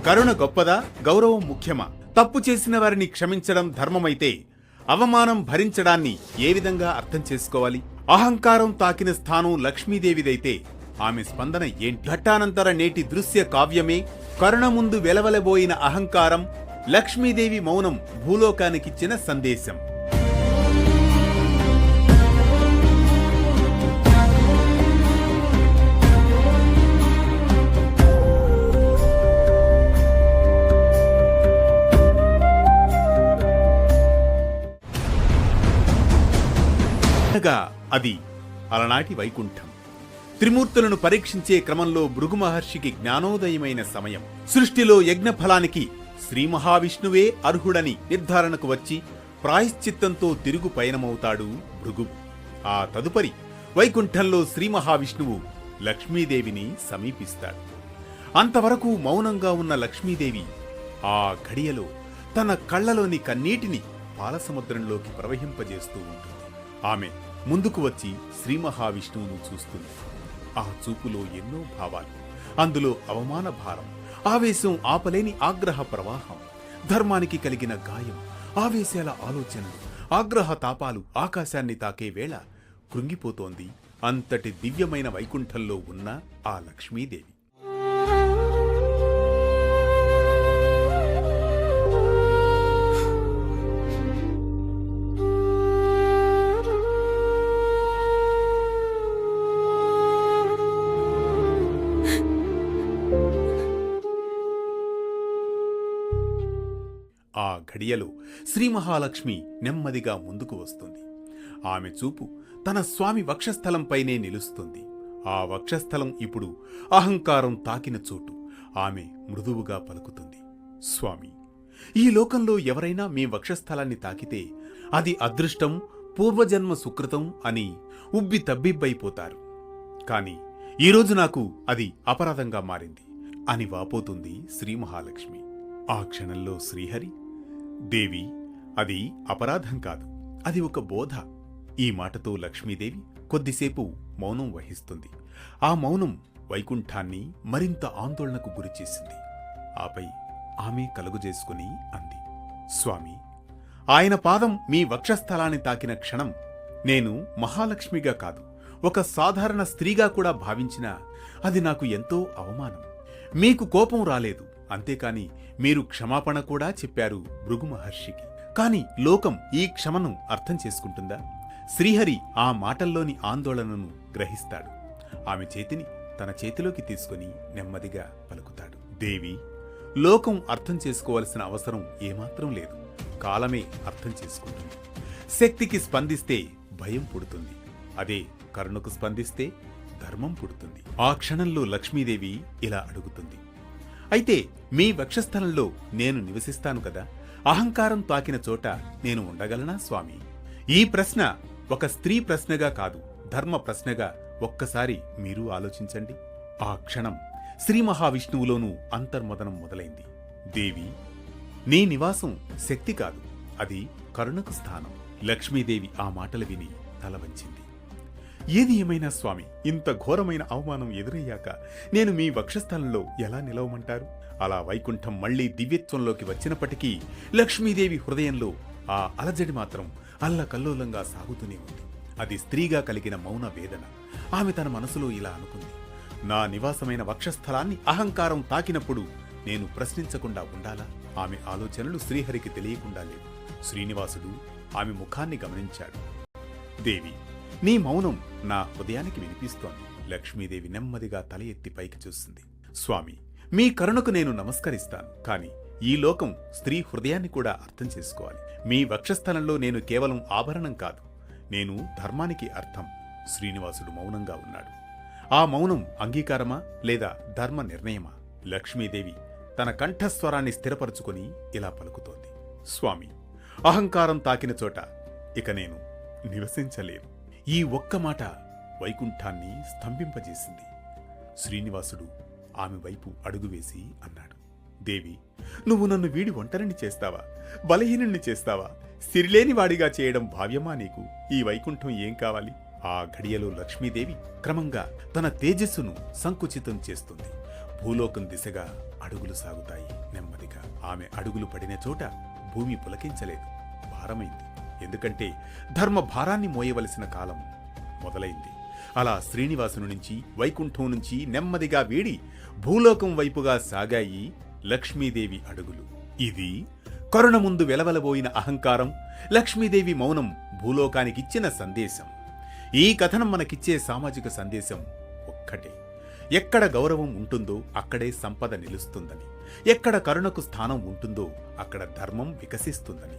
కరుణ గొప్పదా, గౌరవం ముఖ్యమా? తప్పు చేసిన వారిని క్షమించడం ధర్మమైతే అవమానం భరించడాన్ని ఏ విధంగా అర్థం చేసుకోవాలి? అహంకారం తాకిన స్థానం లక్ష్మీదేవిదైతే ఆమె స్పందన ఏంటి? ఘట్టానంతర నేటి దృశ్య కావ్యమే కరుణ ముందు వెలవెలబోయిన అహంకారం. లక్ష్మీదేవి మౌనం భూలోకానికిచ్చిన సందేశం. అది అలనాటి వైకుంఠం. త్రిమూర్తులను పరీక్షించే క్రమంలో భృగు మహర్షికి జ్ఞానోదయమైన సమయం. సృష్టిలో యజ్ఞఫలానికి శ్రీ మహావిష్ణువే అర్హుడని నిర్ధారణకు వచ్చి ప్రాయశ్చిత్తంతో తిరుగు పయనమవుతాడు భృగు. ఆ తదుపరి వైకుంఠంలో శ్రీ మహావిష్ణువు లక్ష్మీదేవిని సమీపిస్తాడు. అంతవరకు మౌనంగా ఉన్న లక్ష్మీదేవి ఆ ఘడియలో తన కళ్లలోని కన్నీటిని పాలసముద్రంలోకి ప్రవహింపజేస్తూ ఉంటుంది. ఆమె ముందుకు వచ్చి శ్రీ మహావిష్ణువును చూస్తుంది. ఆ చూపులో ఎన్నో భావాలు. అందులో అవమాన భారం, ఆవేశం, ఆపలేని ఆగ్రహ ప్రవాహం, ధర్మానికి కలిగిన గాయం, ఆవేశాల ఆలోచనలు, ఆగ్రహ తాపాలు ఆకాశాన్ని తాకే వేళ కృంగిపోతోంది అంతటి దివ్యమైన వైకుంఠంలో ఉన్న ఆ లక్ష్మీదేవి. ఆ ఘడియలో శ్రీ మహాలక్ష్మి నెమ్మదిగా ముందుకు వస్తుంది. ఆమె చూపు తన స్వామి వక్షస్థలంపైనే నిలుస్తుంది. ఆ వక్షస్థలం ఇప్పుడు అహంకారం తాకిన చోటు. ఆమె మృదువుగా పలుకుతుంది, స్వామి, ఈ లోకంలో ఎవరైనా మీ వక్షస్థలాన్ని తాకితే అది అదృష్టం, పూర్వజన్మ సుకృతం అని ఉబ్బి తబ్బిబ్బైపోతారు. కాని ఈరోజు నాకు అది అపరాధంగా మారింది అని వాపోతుంది శ్రీ మహాలక్ష్మి. ఆ క్షణంలో శ్రీహరి, దేవి, అది అపరాధం కాదు, అది ఒక బోధ. ఈ మాటతో లక్ష్మీదేవి కొద్దిసేపు మౌనం వహిస్తుంది. ఆ మౌనం వైకుంఠాన్ని మరింత ఆందోళనకు గురిచేసింది. ఆపై ఆమె కలుగుజేసుకుని అంది, స్వామి, ఆయన పాదం మీ వక్షస్థలాన్ని తాకిన క్షణం నేను మహాలక్ష్మిగా కాదు, ఒక సాధారణ స్త్రీగా కూడా భావించినా అది నాకు ఎంతో అవమానం. మీకు కోపం రాలేదు, అంతేకాని మీరు క్షమాపణ కూడా చెప్పారు భృగు మహర్షికి. కాని లోకం ఈ క్షమను అర్థం చేసుకుంటుందా? శ్రీహరి ఆ మాటల్లోని ఆందోళనను గ్రహిస్తాడు. ఆమె చేతిని తన చేతిలోకి తీసుకుని నెమ్మదిగా పలుకుతాడు, దేవి, లోకం అర్థం చేసుకోవలసిన అవసరం ఏమాత్రం లేదు. కాలమే అర్థం చేసుకుంటుంది. శక్తికి స్పందిస్తే భయం పుడుతుంది, అదే కరుణకు స్పందిస్తే ధర్మం పుడుతుంది. ఆ క్షణంలో లక్ష్మీదేవి ఇలా అడుగుతుంది, అయితే మీ వక్షస్థలంలో నేను నివసిస్తాను కదా, అహంకారం తాకిన చోట నేను ఉండగలనా స్వామి? ఈ ప్రశ్న ఒక స్త్రీ ప్రశ్నగా కాదు, ధర్మ ప్రశ్నగా ఒక్కసారి మీరు ఆలోచించండి. ఆ క్షణం శ్రీ మహావిష్ణువులోనూ అంతర్మదనం మొదలైంది. దేవి, నీ నివాసం శక్తి కాదు, అది కరుణకు స్థానం. లక్ష్మీదేవి ఆ మాటలు విని తల వంచింది. ఏది ఏమైనా స్వామి, ఇంత ఘోరమైన అవమానం ఎదురయ్యాక నేను మీ వక్షస్థలంలో ఎలా నిలవమంటారు? అలా వైకుంఠం మళ్లీ దివ్యత్వంలోకి వచ్చినప్పటికీ లక్ష్మీదేవి హృదయంలో ఆ అలజడి మాత్రం అల్లకల్లోలంగా సాగుతూనే ఉంది. అది స్త్రీగా కలిగిన మౌన వేదన. ఆమె తన మనసులో ఇలా అనుకుంది, నా నివాసమైన వక్షస్థలాన్ని అహంకారం తాకినప్పుడు నేను ప్రశ్నించకుండా ఉండాలా? ఆమె ఆలోచనలు శ్రీహరికి తెలియకుండా లేదు. శ్రీనివాసుడు ఆమె ముఖాన్ని గమనించాడు. దేవి, నీ మౌనం నా హృదయానికి వినిపిస్తోంది. లక్ష్మీదేవి నెమ్మదిగా తల ఎత్తి పైకి చూస్తుంది. స్వామి, మీ కరుణకు నేను నమస్కరిస్తాను, కాని ఈ లోకం స్త్రీ హృదయాన్ని కూడా అర్థం చేసుకోవాలి. మీ వక్షస్థలంలో నేను కేవలం ఆభరణం కాదు, నేను ధర్మానికి అర్థం. శ్రీనివాసుడు మౌనంగా ఉన్నాడు. ఆ మౌనం అంగీకారమా లేదా ధర్మ నిర్ణయమా? లక్ష్మీదేవి తన కంఠస్వరాన్ని స్థిరపరుచుకుని ఇలా పలుకుతోంది, స్వామి, అహంకారం తాకిన చోట ఇక నేను నివసించలేను. ఈ ఒక్క మాట వైకుంఠాన్ని స్తంభింపజేసింది. శ్రీనివాసుడు ఆమె వైపు అడుగువేసి అన్నాడు, దేవి, నువ్వు నన్ను వీడి ఒంటరిని చేస్తావా? బలహీనుణ్ణి చేస్తావా? సిరిలేనివాడిగా చేయడం భావ్యమా నీకు? ఈ వైకుంఠం ఏం కావాలి? ఆ ఘడియలో లక్ష్మీదేవి క్రమంగా తన తేజస్సును సంకుచితం చేస్తుంది. భూలోకం దిశగా అడుగులు సాగుతాయి నెమ్మదిగా. ఆమె అడుగులు పడిన చోట భూమి పులకించలేదు, భారమైంది. ఎందుకంటే ధర్మ భారాన్ని మోయవలసిన కాలం మొదలైంది. అలా శ్రీనివాసుని నుంచి, వైకుంఠం నుంచి నెమ్మదిగా వీడి భూలోకం వైపుగా సాగాయి లక్ష్మీదేవి అడుగులు. ఇది కరుణ ముందు వెలవలబోయిన అహంకారం, లక్ష్మీదేవి మౌనం భూలోకానికిచ్చిన సందేశం. ఈ కథనం మనకిచ్చే సామాజిక సందేశం ఒక్కటే: ఎక్కడ గౌరవం ఉంటుందో అక్కడే సంపద నిలుస్తుందని, ఎక్కడ కరుణకు స్థానం ఉంటుందో అక్కడ ధర్మం వికసిస్తుందని.